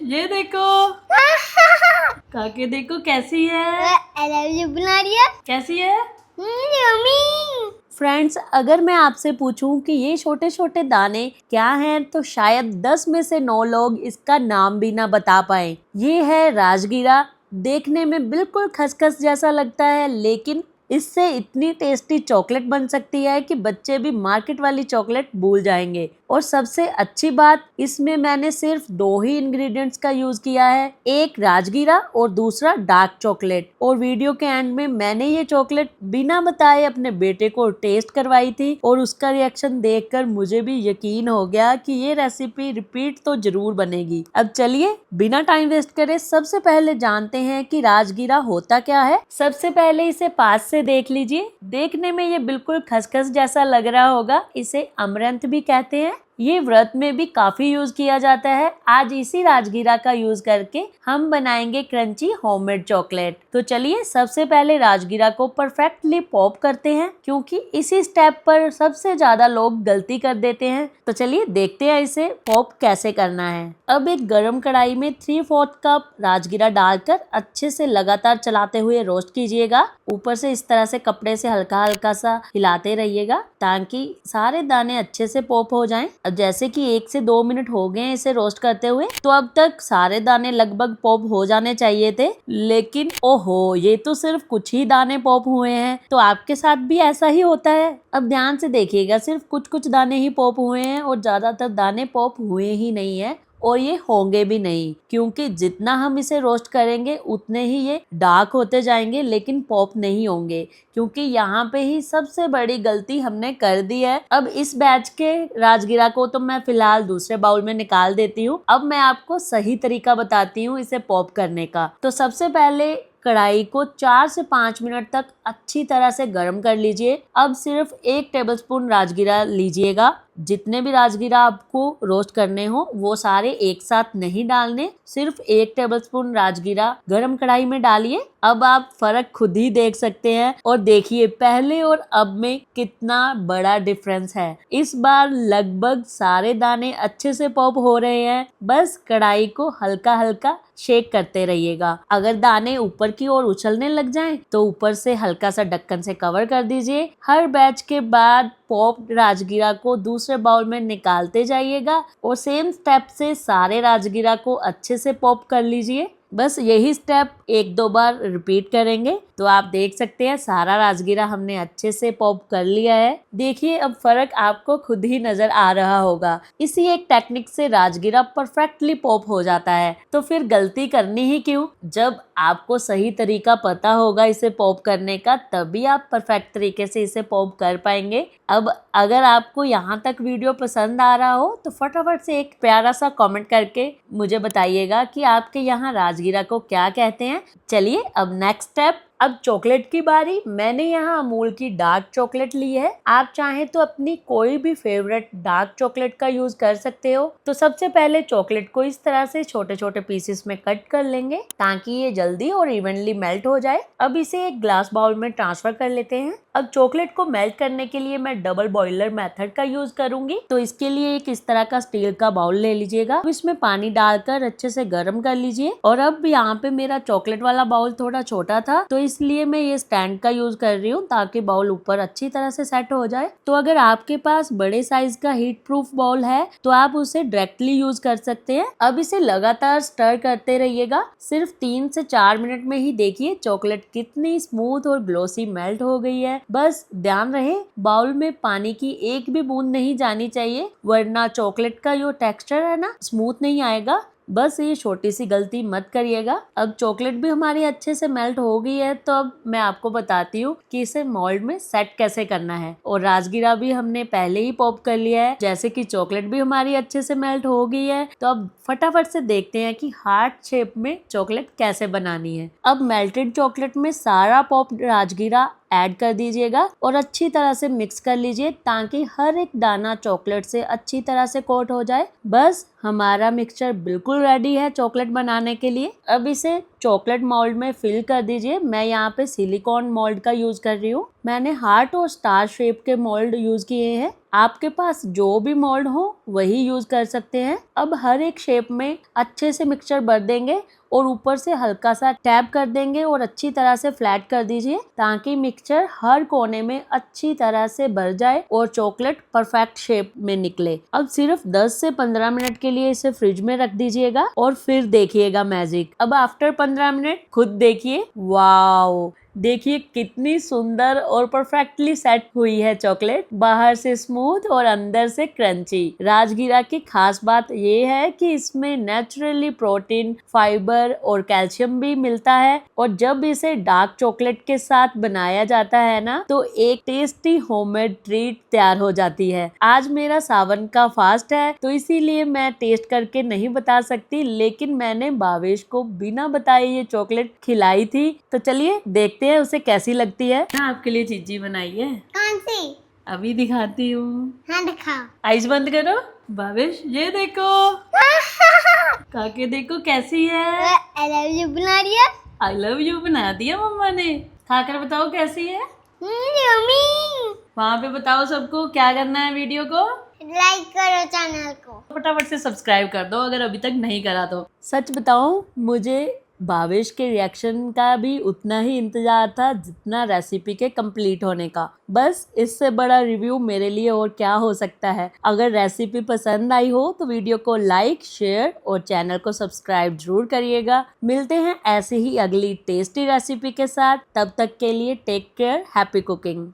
ये देखो काके देखो कैसी है। बना रही है। कैसी है यम्मी। फ्रेंड्स, अगर मैं आपसे पूछूं कि ये छोटे छोटे दाने क्या हैं तो शायद 10 में से 9 लोग इसका नाम भी ना बता पाए। ये है राजगीरा। देखने में बिल्कुल खसखस जैसा लगता है, लेकिन इससे इतनी टेस्टी चॉकलेट बन सकती है कि बच्चे भी मार्केट वाली चॉकलेट भूल जाएंगे। और सबसे अच्छी बात, इसमें मैंने सिर्फ 2 ही इंग्रेडिएंट्स का यूज किया है, एक राजगीरा और दूसरा डार्क चॉकलेट। और वीडियो के एंड में मैंने ये चॉकलेट बिना बताए अपने बेटे को टेस्ट करवाई थी और उसका रिएक्शन देखकर मुझे भी यकीन हो गया कि ये रेसिपी रिपीट तो जरूर बनेगी। अब चलिए बिना टाइम वेस्ट करे सबसे पहले जानते हैं कि राजगीरा होता क्या है। सबसे पहले इसे पास से देख लीजिए। देखने में ये बिल्कुल खसखस जैसा लग रहा होगा। इसे अमरंथ भी कहते हैं। ये व्रत में भी काफी यूज किया जाता है। आज इसी राजगीरा का यूज करके हम बनाएंगे क्रंची होममेड चॉकलेट। तो चलिए सबसे पहले राजगीरा को परफेक्टली पॉप करते हैं, क्योंकि इसी स्टेप पर सबसे ज्यादा लोग गलती कर देते हैं। तो चलिए देखते हैं इसे पॉप कैसे करना है। अब एक गरम कढ़ाई में 3/4 कप राजगीरा डालकर अच्छे से लगातार चलाते हुए रोस्ट कीजिएगा। ऊपर से इस तरह से कपड़े से हल्का हल्का सा हिलाते रहिएगा ताकि सारे दाने अच्छे से पॉप हो जाएं। अब जैसे कि 1 से 2 मिनट हो गए इसे रोस्ट करते हुए, तो अब तक सारे दाने लगभग पॉप हो जाने चाहिए थे, लेकिन ओहो, ये तो सिर्फ कुछ ही दाने पॉप हुए हैं। तो आपके साथ भी ऐसा ही होता है? अब ध्यान से देखिएगा, सिर्फ कुछ कुछ दाने ही पॉप हुए हैं और ज्यादातर दाने पॉप हुए ही नहीं है, और ये होंगे भी नहीं, क्योंकि जितना हम इसे रोस्ट करेंगे उतने ही ये डार्क होते जाएंगे, लेकिन पॉप नहीं होंगे, क्योंकि यहाँ पे ही सबसे बड़ी गलती हमने कर दी है। अब इस बैच के राजगीरा को तो मैं फिलहाल दूसरे बाउल में निकाल देती हूँ। अब मैं आपको सही तरीका बताती हूँ इसे पॉप करने का। तो सबसे पहले कढ़ाई को 4 से 5 मिनट तक अच्छी तरह से गर्म कर लीजिए। अब सिर्फ 1 टेबलस्पून राजगीरा लीजिएगा। जितने भी राजगीरा आपको रोस्ट करने हो वो सारे एक साथ नहीं डालने, सिर्फ 1 टेबलस्पून राजगीरा गरम कढ़ाई में डालिए। अब आप फर्क खुद ही देख सकते हैं, और देखिए पहले और अब में कितना बड़ा डिफरेंस है। इस बार लगभग सारे दाने अच्छे से पॉप हो रहे हैं। बस कढ़ाई को हल्का हल्का शेक करते रहिएगा। अगर दाने ऊपर की ओर उछलने लग जाएं तो ऊपर से हल्का सा ढक्कन से कवर कर दीजिए। हर बैच के बाद पॉप राजगीरा को दूसरे बाउल में निकालते जाइएगा और सेम स्टेप से सारे राजगीरा को अच्छे से पॉप कर लीजिए। बस यही स्टेप 1-2 बार रिपीट करेंगे तो आप देख सकते हैं सारा राजगीरा हमने अच्छे से पॉप कर लिया है। देखिए अब फर्क आपको खुद ही नजर आ रहा होगा। इसी एक टेक्निक से राजगीरा परफेक्टली पॉप हो जाता है। तो फिर गलती करनी ही क्यों? जब आपको सही तरीका पता होगा इसे पॉप करने का, तभी आप परफेक्ट तरीके से इसे पॉप कर पाएंगे। अब अगर आपको यहाँ तक वीडियो पसंद आ रहा हो तो फटाफट से एक प्यारा सा कमेंट करके मुझे बताइएगा कि आपके यहाँ राजगीरा को क्या कहते हैं। चलिए अब नेक्स्ट स्टेप, अब चॉकलेट की बारी। मैंने यहाँ अमूल की डार्क चॉकलेट ली है। आप चाहें तो अपनी कोई भी फेवरेट डार्क चॉकलेट का यूज कर सकते हो। तो सबसे पहले चॉकलेट को इस तरह से छोटे छोटे पीसेस में कट कर लेंगे ताकि ये जल्दी और इवनली मेल्ट हो जाए। अब इसे एक ग्लास बाउल में ट्रांसफर कर लेते हैं। अब चॉकलेट को मेल्ट करने के लिए मैं डबल बॉयलर मेथड का यूज करूंगी। तो इसके लिए एक इस तरह का स्टील का बाउल ले लीजिएगा। इसमें पानी डालकर अच्छे से गर्म कर लीजिए। और अब यहाँ पे मेरा चॉकलेट वाला बाउल थोड़ा छोटा था, तो इसलिए मैं ये स्टैंड का यूज कर रही हूँ ताकि बाउल ऊपर अच्छी तरह से सेट हो जाए। तो अगर आपके पास बड़े साइज का हीट प्रूफ बाउल है तो आप उसे डायरेक्टली यूज कर सकते हैं। अब इसे लगातार स्टर करते रहिएगा। सिर्फ 3 से 4 मिनट में ही देखिए चॉकलेट कितनी स्मूथ और ग्लोसी मेल्ट हो गई है। बस ध्यान रहे बाउल में पानी की एक भी बूंद नहीं जानी चाहिए, वरना चॉकलेट का जो टेक्सचर है ना स्मूथ नहीं आएगा। बस ये छोटी सी गलती मत करिएगा। अब चॉकलेट भी हमारी अच्छे से मेल्ट हो गई है, तो अब मैं आपको बताती हूँ कि इसे मोल्ड में सेट कैसे करना है। और राजगीरा भी हमने पहले ही पॉप कर लिया है, जैसे कि चॉकलेट भी हमारी अच्छे से मेल्ट हो गई है। तो अब फटाफट से देखते हैं कि हार्ट शेप में चॉकलेट कैसे बनानी है। अब मेल्टेड चॉकलेट में सारा पॉप राजगीरा ऐड कर दीजिएगा और अच्छी तरह से मिक्स कर लीजिए ताकि हर एक दाना चॉकलेट से अच्छी तरह से कोट हो जाए। बस हमारा मिक्सचर बिल्कुल रेडी है चॉकलेट बनाने के लिए। अब इसे चॉकलेट मोल्ड में फिल कर दीजिए। मैं यहाँ पे सिलिकॉन मोल्ड का यूज कर रही हूँ। मैंने हार्ट और स्टार शेप के मोल्ड यूज किए हैं। आपके पास जो भी मोल्ड हो वही यूज कर सकते हैं। अब हर एक शेप में अच्छे से मिक्सचर भर देंगे और ऊपर से हल्का सा टैप कर देंगे और अच्छी तरह से फ्लैट कर दीजिए ताकि मिक्सचर हर कोने में अच्छी तरह से भर जाए और चॉकलेट परफेक्ट शेप में निकले। अब सिर्फ 10 से 15 मिनट के लिए इसे फ्रिज में रख दीजिएगा और फिर देखिएगा मैजिक। अब आफ्टर 15 मिनट खुद देखिए, वाओ, देखिए कितनी सुंदर और परफेक्टली सेट हुई है चॉकलेट, बाहर से स्मूथ और अंदर से क्रंची। राजगीरा की खास बात ये है कि इसमें नेचुरली प्रोटीन, फाइबर और कैल्शियम भी मिलता है और जब इसे डार्क चॉकलेट के साथ बनाया जाता है ना तो एक टेस्टी होममेड ट्रीट तैयार हो जाती है। आज मेरा सावन का फास्ट है तो इसीलिए मैं टेस्ट करके नहीं बता सकती, लेकिन मैंने भावेश को बिना बताए ये चॉकलेट खिलाई थी। तो चलिए देखते हैं उसे कैसी लगती है। आपके लिए चीजी बनाई है। कौन सी? अभी दिखाती हूँ। हाँ दिखाओ। आइज बंद करो। भावेश ये देखो, काके देखो कैसी है। आई लव यू बना रही है। आई लव यू बना दिया मम्मा ने। खाकर बताओ कैसी है। यम्मी। वहाँ पे बताओ सबको क्या करना है। वीडियो को लाइक करो, चैनल को फटाफट से सब्सक्राइब कर दो अगर अभी तक नहीं करा तो। सच बताऊं, मुझे भावेश के रिएक्शन का भी उतना ही इंतजार था जितना रेसिपी के कंप्लीट होने का। बस इससे बड़ा रिव्यू मेरे लिए और क्या हो सकता है। अगर रेसिपी पसंद आई हो तो वीडियो को लाइक, शेयर और चैनल को सब्सक्राइब जरूर करिएगा। मिलते हैं ऐसे ही अगली टेस्टी रेसिपी के साथ। तब तक के लिए टेक केयर, हैप्पी कुकिंग।